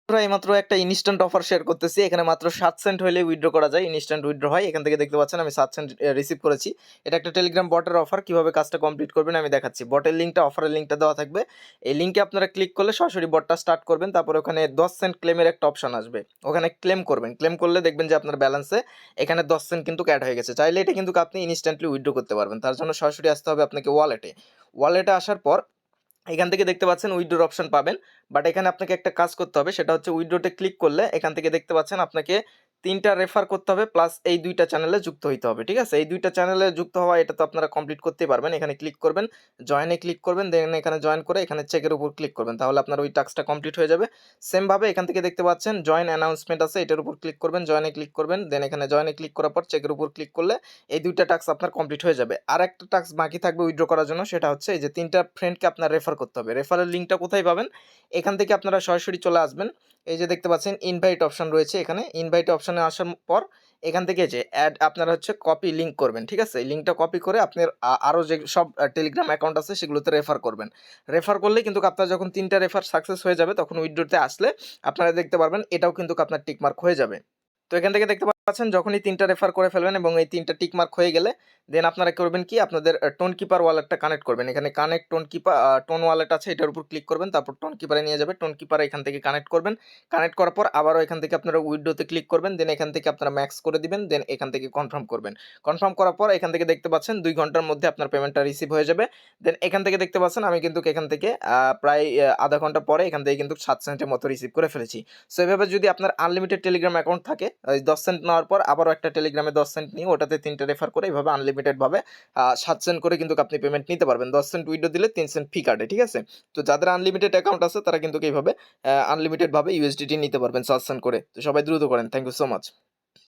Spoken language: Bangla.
আমরা এইমাত্র একটা ইনস্ট্যান্ট অফার শেয়ার করতেছি। এখানে মাত্র 7 সেন্ট হইলেই উইথড্র করা যায়। ইনস্ট্যান্ট উইথড্র হয়। এখান থেকে দেখতে পাচ্ছেন আমি 7 সেন্ট রিসিভ করেছি। এটা একটা টেলিগ্রাম বটের অফার। কিভাবে কাজটা কমপ্লিট করবেন আমি দেখাচ্ছি। বটের লিঙ্কটা, অফারের লিঙ্কটা দেওয়া থাকবে। এই লিঙ্কে আপনারা ক্লিক করলে সরাসরি বটটা স্টার্ট করবেন। তারপরে ওখানে 10 সেন্ট ক্লেমের একটা অপশন আসবে। ওখানে ক্লেম করবেন। ক্লেম করলে দেখবেন যে আপনার ব্যালেন্সে এখানে 10 সেন্ট কিন্তু অ্যাড হয়ে গেছে। চাইলে এটা কিন্তু আপনি ইনস্ট্যান্টলি উইথড্র করতে পারবেন। তার জন্য সরাসরি আসতে হবে আপনাকে ওয়ালেটে। ওয়ালেটে আসার পর এখান থেকে দেখতে পাচ্ছেন উইথড্রর অপশন পাবেন। বাট এখানে আপনাকে একটা কাজ করতে হবে, সেটা হচ্ছে উইথড্রোতে ক্লিক করলে এখান থেকে দেখতে পাচ্ছেন আপনাকে 3টা রেফার করতে হবে প্লাস এই 2টা চ্যানেলে যুক্ত হইতে হবে। ঠিক আছে? এই 2টা চ্যানেলে যুক্ত হওয়া এটা তো আপনারা কমপ্লিট করতেই পারবেন। এখানে ক্লিক করবেন, জয়েনে ক্লিক করবেন, দেন এখানে জয়েন করে এখানে চেকের উপর ক্লিক করবেন। তাহলে আপনার ওই টাস্কটা কমপ্লিট হয়ে যাবে। সেম ভাবে এখান থেকে দেখতে পাচ্ছেন জয়েন অ্যানাউন্সমেন্ট আছে, এটার উপর ক্লিক করবেন, জয়েনে ক্লিক করবেন, দেন এখানে জয়েনে ক্লিক করার পর চেকের উপর ক্লিক করলে এই 2টা টাস্ক আপনার কমপ্লিট হয়ে যাবে। আর একটা টাস্ক বাকি থাকবে উইথড্র করার জন্য, সেটা হচ্ছে এই যে 3টা ফ্রেন্ডকে আপনার রেফার করতে হবে। রেফারের লিঙ্কটা কোথায় পাবেন? এখান থেকে আপনারা সরাসরি চলে আসবেন। এই যে দেখতে পাচ্ছেন ইনভাইট অপশন রয়েছে এখানে। ইনভাইট অপশনে আসার পর এখান থেকে যে অ্যাড আপনারা হচ্ছে কপি লিঙ্ক করবেন। ঠিক আছে? এই লিঙ্কটা কপি করে আপনার আরও যে সব টেলিগ্রাম অ্যাকাউন্ট আছে সেগুলোতে রেফার করবেন। রেফার করলে কিন্তু আপনার যখন 3টা রেফার সাকসেস হয়ে যাবে তখন উইথড্রতে আসলে আপনারা দেখতে পারবেন এটাও কিন্তু আপনার টিক মার্ক হয়ে যাবে। তো এখান থেকে দেখতে পাচ্ছেন যখনই 3টা রেফার করে ফেলবেন এবং এই 3টা টিক মার্ক হয়ে গেলে দেন আপনারা করবেন কি, আপনাদের টোন কিপার ওয়ালেটটা কানেক্ট করবেন। এখানে connect tone keeper tone wallet আছে, এটার উপর ক্লিক করবেন, তারপর টোন কিপারে নিয়ে যাবে। টোন কিপারে এখান থেকে কানেক্ট করবেন। কানেক্ট করার পর আবারও এখান থেকে আপনারা উইথড্রোতে ক্লিক করবেন, দেন এখান থেকে আপনারা ম্যাক্স করে দিবেন, দেন এখান থেকে কনফার্ম করবেন। কনফার্ম করার পর এখান থেকে দেখতে পাচ্ছেন 2 ঘন্টার মধ্যে আপনার পেমেন্টটা রিসিভ হয়ে যাবে। দেন এখান থেকে দেখতে পাচ্ছেন আমি কিন্তু এখান থেকে প্রায় আধা ঘন্টা পরে এখান থেকে কিন্তু 7 সেন্টের মতো রিসিভ করে ফেলেছি। সো এভাবে যদি আপনার আনলিমিটেড টেলিগ্রাম অ্যাকাউন্ট থাকে, ওই 10 সেন্ট নেওয়ার পর আবারও একটা টেলিগ্রামে 10 সেন্ট নিয়ে ওটাতে 3টা রেফার করে এভাবে আনলিমিটেডভাবে 7 সেন্ট করে কিন্তু আপনি পেমেন্ট নিতে পারবেন। 10 সেন্ট উইথড্র দিলে 3 সেন্ট ফি কাটে। ঠিক আছে? তো যাদের আনলিমিটেড অ্যাকাউন্ট আছে তারা কিন্তু এইভাবে আনলিমিটেডভাবে ইউএসডিটি নিতে পারবেন 7 সেন্ট করে। তো সবাই দ্রুত করেন। Thank you so much.